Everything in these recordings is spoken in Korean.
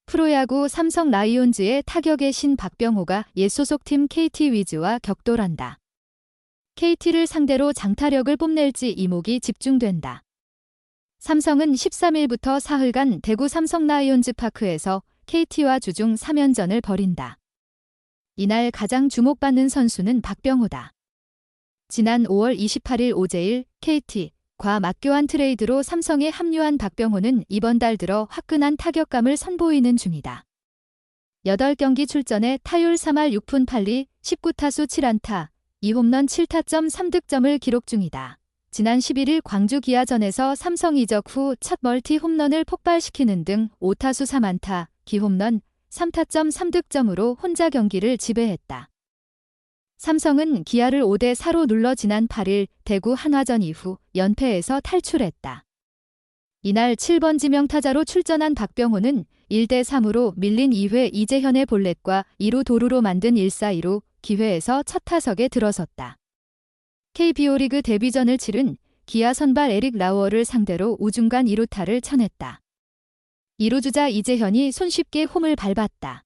프로야구 삼성 라이온즈의 타격의 신 박병호가 옛 소속팀 KT 위즈와 격돌한다. KT를 상대로 장타력을 뽐낼지 이목이 집중된다. 삼성은 13일부터 사흘간 대구 삼성 라이온즈 파크에서 KT와 주중 3연전을 벌인다. 이날 가장 주목받는 선수는 박병호다. 지난 5월 28일 오재일 KT과 맞교환 트레이드로 삼성에 합류한 박병호는 이번 달 들어 화끈한 타격감을 선보이는 중이다. 8경기 출전에 타율 3할 6푼 8리, 19타수 7안타, 2홈런 7타점 3득점을 기록 중이다. 지난 11일 광주 기아전에서 삼성 이적 후 첫 멀티 홈런을 폭발시키는 등 5타수 3안타, 기홈런 3타점 3득점으로 혼자 경기를 지배했다. 삼성은 기아를 5대4로 눌러 지난 8일 대구 한화전 이후 연패에서 탈출했다. 이날 7번 지명타자로 출전한 박병호는 1대3으로 밀린 2회 이재현의 볼넷과 2루 도루로 만든 1사2루 기회에서 첫 타석에 들어섰다. KBO 리그 데뷔전을 치른 기아 선발 에릭 라우어를 상대로 우중간 2루타를 쳐냈다. 2루 주자 이재현이 손쉽게 홈을 밟았다.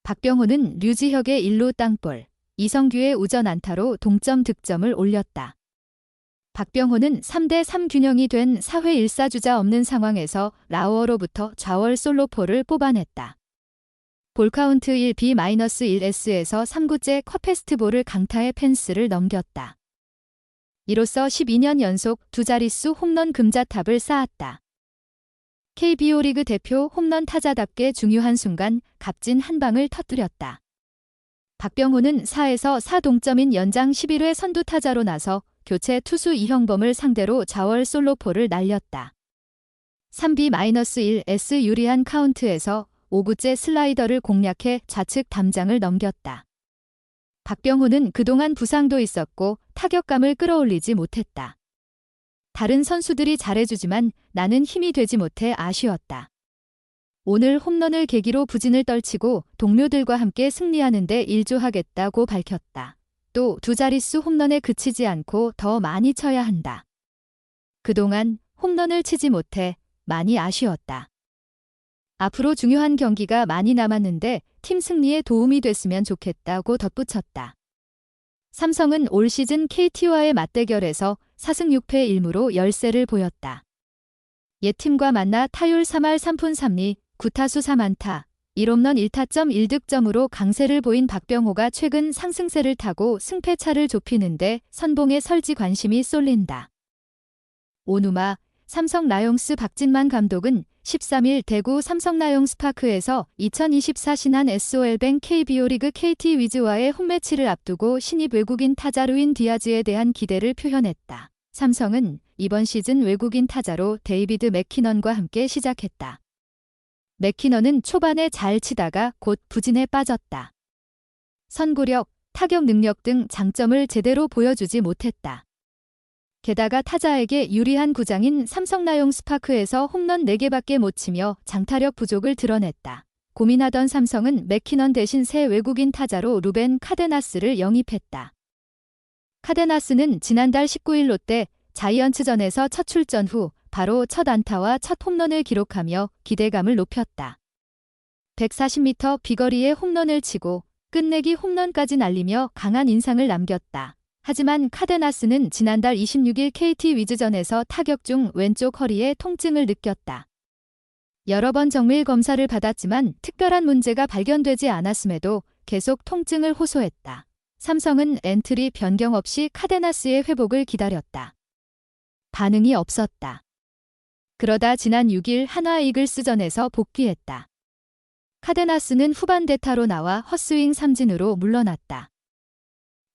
박병호는 류지혁의 1루 땅볼, 이성규의 우전 안타로 동점 득점을 올렸다. 박병호는 3대3 균형이 된 4회 1사주자 없는 상황에서 라우어로부터 좌월 솔로포를 뽑아냈다. 볼카운트 1B-1S에서 3구째 컷페스트볼을 강타해 펜스를 넘겼다. 이로써 12년 연속 두 자릿수 홈런 금자탑을 쌓았다. KBO 리그 대표 홈런 타자답게 중요한 순간 값진 한 방을 터뜨렸다. 박병호는 4에서 4 동점인 연장 11회 선두 타자로 나서 교체 투수 이형범을 상대로 좌월 솔로포를 날렸다. 3B-1S 유리한 카운트에서 5구째 슬라이더를 공략해 좌측 담장을 넘겼다. 박병호는 그동안 부상도 있었고 타격감을 끌어올리지 못했다. 다른 선수들이 잘해주지만 나는 힘이 되지 못해 아쉬웠다. 오늘 홈런을 계기로 부진을 떨치고 동료들과 함께 승리하는 데 일조하겠다고 밝혔다. 또 두 자릿수 홈런에 그치지 않고 더 많이 쳐야 한다. 그동안 홈런을 치지 못해 많이 아쉬웠다. 앞으로 중요한 경기가 많이 남았는데 팀 승리에 도움이 됐으면 좋겠다고 덧붙였다. 삼성은 올 시즌 KT와의 맞대결에서 4승 6패 1무로 열세를 보였다. 옛 팀과 만나 타율 3할 3푼 3리, 9타수 3안타, 1홈런 1타점 1득점으로 강세를 보인 박병호가 최근 상승세를 타고 승패차를 좁히는데 선봉에 설지 관심이 쏠린다. 오누마 삼성 라용스 박진만 감독은 13일 대구 삼성 라용스 파크에서 2024 신한 SOL뱅 KBO 리그 KT 위즈와의 홈매치를 앞두고 신입 외국인 타자 루인 디아즈에 대한 기대를 표현했다. 삼성은 이번 시즌 외국인 타자로 데이비드 맥키넌과 함께 시작했다. 맥키넌은 초반에 잘 치다가 곧 부진에 빠졌다. 선구력, 타격 능력 등 장점을 제대로 보여주지 못했다. 게다가 타자에게 유리한 구장인 삼성 라용스 파크에서 홈런 4개밖에 못 치며 장타력 부족을 드러냈다. 고민하던 삼성은 맥키넌 대신 새 외국인 타자로 루벤 카데나스를 영입했다. 카데나스는 지난달 19일 롯데 자이언츠전에서 첫 출전 후 바로 첫 안타와 첫 홈런을 기록하며 기대감을 높였다. 140m 비거리에 홈런을 치고 끝내기 홈런까지 날리며 강한 인상을 남겼다. 하지만 카데나스는 지난달 26일 KT 위즈전에서 타격 중 왼쪽 허리에 통증을 느꼈다. 여러 번 정밀 검사를 받았지만 특별한 문제가 발견되지 않았음에도 계속 통증을 호소했다. 삼성은 엔트리 변경 없이 카데나스의 회복을 기다렸다. 반응이 없었다. 그러다 지난 6일 한화 이글스전에서 복귀했다. 카데나스는 후반 대타로 나와 헛스윙 삼진으로 물러났다.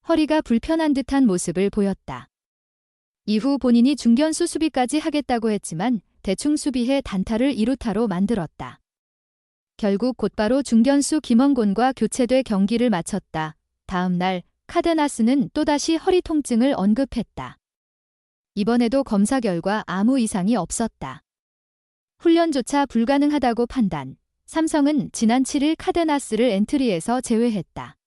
허리가 불편한 듯한 모습을 보였다. 이후 본인이 중견수 수비까지 하겠다고 했지만 대충 수비해 단타를 2루타로 만들었다. 결국 곧바로 중견수 김원곤과 교체돼 경기를 마쳤다. 다음 날 카데나스는 또다시 허리 통증을 언급했다. 이번에도 검사 결과 아무 이상이 없었다. 훈련조차 불가능하다고 판단. 삼성은 지난 7일 카데나스를 엔트리에서 제외했다.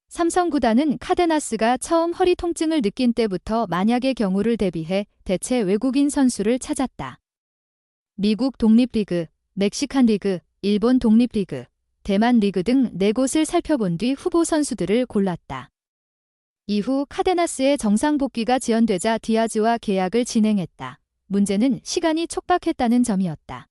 삼성 구단은 카데나스가 처음 허리 통증을 느낀 때부터 만약의 경우를 대비해 대체 외국인 선수를 찾았다. 미국 독립리그, 멕시칸 리그, 일본 독립리그, 대만 리그 등 4곳을 살펴본 뒤 후보 선수들을 골랐다. 이후 카데나스의 정상 복귀가 지연되자 디아즈와 계약을 진행했다. 문제는 시간이 촉박했다는 점이었다.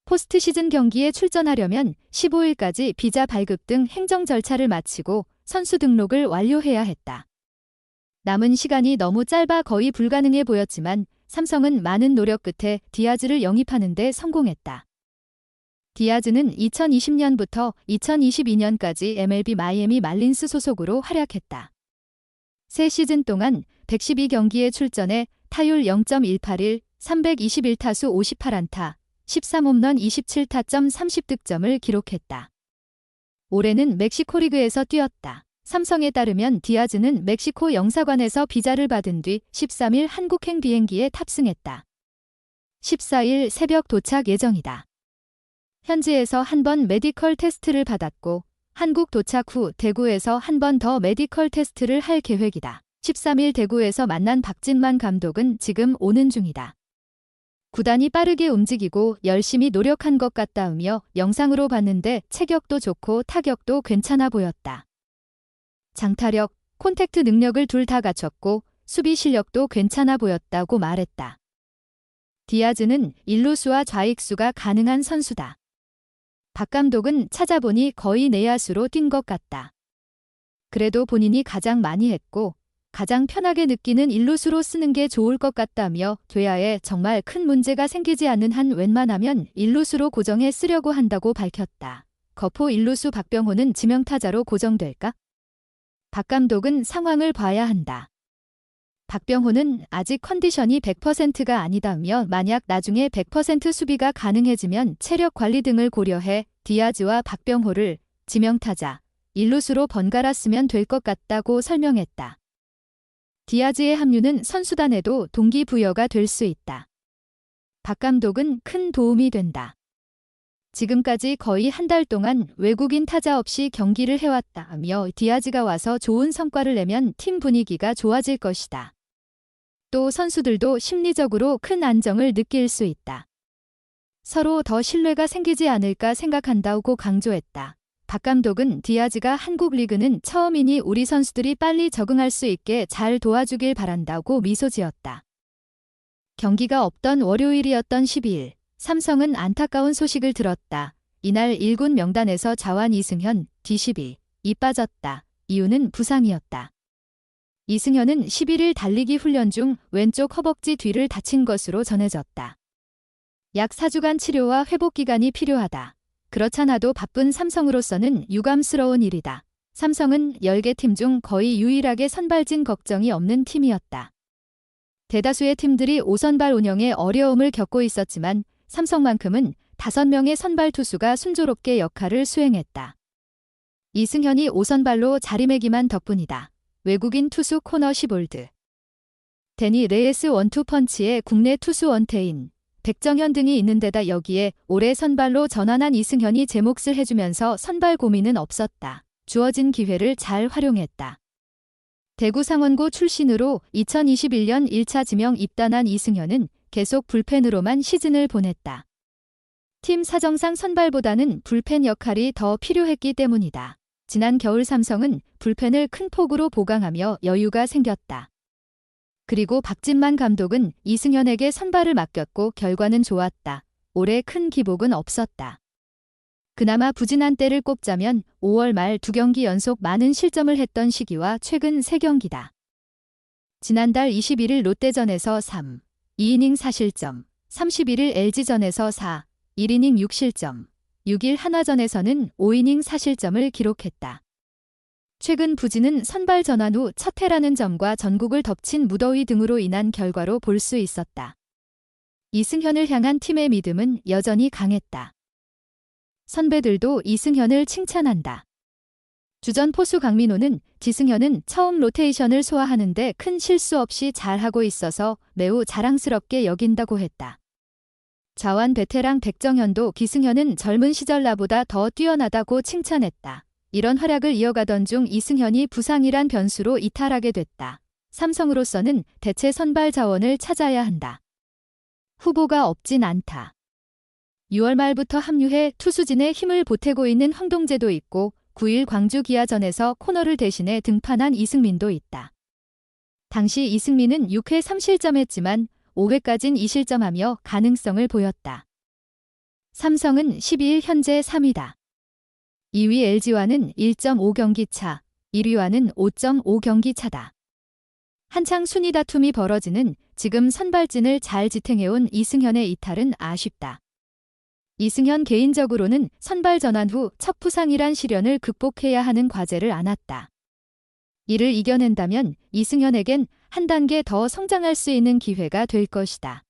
포스트 시즌 경기에 출전하려면 15일까지 비자 발급 등 행정 절차를 마치고 선수 등록을 완료해야 했다. 남은 시간이 너무 짧아 거의 불가능해 보였지만 삼성은 많은 노력 끝에 디아즈를 영입하는 데 성공했다. 디아즈는 2020년부터 2022년까지 MLB 마이애미 말린스 소속으로 활약했다. 새 시즌 동안 112경기에 출전해 타율 0.181, 321타수 58안타, 13홈런 27타점 30득점을 기록했다. 올해는 멕시코 리그에서 뛰었다. 삼성에 따르면 디아즈는 멕시코 영사관에서 비자를 받은 뒤 13일 한국행 비행기에 탑승했다. 14일 새벽 도착 예정이다. 현지에서 한 번 메디컬 테스트를 받았고 한국 도착 후 대구에서 한 번 더 메디컬 테스트를 할 계획이다. 13일 대구에서 만난 박진만 감독은 지금 오는 중이다. 구단이 빠르게 움직이고 열심히 노력한 것 같다으며 영상으로 봤는데 체격도 좋고 타격도 괜찮아 보였다. 장타력, 콘택트 능력을 둘 다 갖췄고 수비 실력도 괜찮아 보였다고 말했다. 디아즈는 일루수와 좌익수가 가능한 선수다. 박 감독은 찾아보니 거의 내야수로 뛴 것 같다. 그래도 본인이 가장 많이 했고 가장 편하게 느끼는 일루수로 쓰는 게 좋을 것 같다며 퇴야에 정말 큰 문제가 생기지 않는 한 웬만하면 일루수로 고정해 쓰려고 한다고 밝혔다. 거포 일루수 박병호는 지명타자로 고정될까? 박 감독은 상황을 봐야 한다. 박병호는 아직 컨디션이 100%가 아니다며 만약 나중에 100% 수비가 가능해지면 체력 관리 등을 고려해 디아즈와 박병호를 지명타자, 일루수로 번갈아 쓰면 될 것 같다고 설명했다. 디아즈의 합류는 선수단에도 동기부여가 될 수 있다. 박 감독은 큰 도움이 된다. 지금까지 거의 한 달 동안 외국인 타자 없이 경기를 해왔다며 디아즈가 와서 좋은 성과를 내면 팀 분위기가 좋아질 것이다. 또 선수들도 심리적으로 큰 안정을 느낄 수 있다. 서로 더 신뢰가 생기지 않을까 생각한다고 강조했다. 박 감독은 디아즈가 한국 리그는 처음이니 우리 선수들이 빨리 적응할 수 있게 잘 도와주길 바란다고 미소 지었다. 경기가 없던 월요일이었던 12일, 삼성은 안타까운 소식을 들었다. 이날 1군 명단에서 자완 이승현, D12이 빠졌다. 이유는 부상이었다. 이승현은 11일 달리기 훈련 중 왼쪽 허벅지 뒤를 다친 것으로 전해졌다. 약 4주간 치료와 회복 기간이 필요하다. 그렇잖아도 바쁜 삼성으로서는 유감스러운 일이다. 삼성은 10개 팀 중 거의 유일하게 선발진 걱정이 없는 팀이었다. 대다수의 팀들이 5선발 운영에 어려움을 겪고 있었지만 삼성만큼은 5명의 선발 투수가 순조롭게 역할을 수행했다. 이승현이 5선발로 자리매김한 덕분이다. 외국인 투수 코너 시볼드, 데니 레이스 원투펀치의 국내 투수 원태인, 백정현 등이 있는 데다 여기에 올해 선발로 전환한 이승현이 제 몫을 해주면서 선발 고민은 없었다. 주어진 기회를 잘 활용했다. 대구 상원고 출신으로 2021년 1차 지명 입단한 이승현은 계속 불펜으로만 시즌을 보냈다. 팀 사정상 선발보다는 불펜 역할이 더 필요했기 때문이다. 지난 겨울 삼성은 불펜을 큰 폭으로 보강하며 여유가 생겼다. 그리고 박진만 감독은 이승현에게 선발을 맡겼고 결과는 좋았다. 올해 큰 기복은 없었다. 그나마 부진한 때를 꼽자면 5월 말 2경기 연속 많은 실점을 했던 시기와 최근 3경기다. 지난달 21일 롯데전에서 3, 2이닝 4실점, 31일 LG전에서 4, 1이닝 6실점, 6일 한화전에서는 5이닝 4실점을 기록했다. 최근 부진은 선발 전환 후 첫 해라는 점과 전국을 덮친 무더위 등으로 인한 결과로 볼 수 있었다. 이승현을 향한 팀의 믿음은 여전히 강했다. 선배들도 이승현을 칭찬한다. 주전 포수 강민호는 지승현은 처음 로테이션을 소화하는데 큰 실수 없이 잘하고 있어서 매우 자랑스럽게 여긴다고 했다. 자완 베테랑 백정현도 기승현은 젊은 시절 나보다 더 뛰어나다고 칭찬했다. 이런 활약을 이어가던 중 이승현이 부상이란 변수로 이탈하게 됐다. 삼성으로서는 대체 선발 자원을 찾아야 한다. 후보가 없진 않다. 6월 말부터 합류해 투수진에 힘을 보태고 있는 황동재도 있고 9일 광주 기아전에서 코너를 대신해 등판한 이승민도 있다. 당시 이승민은 6회 3실점했지만 5회까진 2실점하며 가능성을 보였다. 삼성은 12일 현재 3위다. 2위 LG와는 1.5경기 차, 1위와는 5.5경기 차다. 한창 순위 다툼이 벌어지는 지금 선발진을 잘 지탱해온 이승현의 이탈은 아쉽다. 이승현 개인적으로는 선발 전환 후 첫 부상이란 시련을 극복해야 하는 과제를 안았다. 이를 이겨낸다면 이승현에겐 한 단계 더 성장할 수 있는 기회가 될 것이다.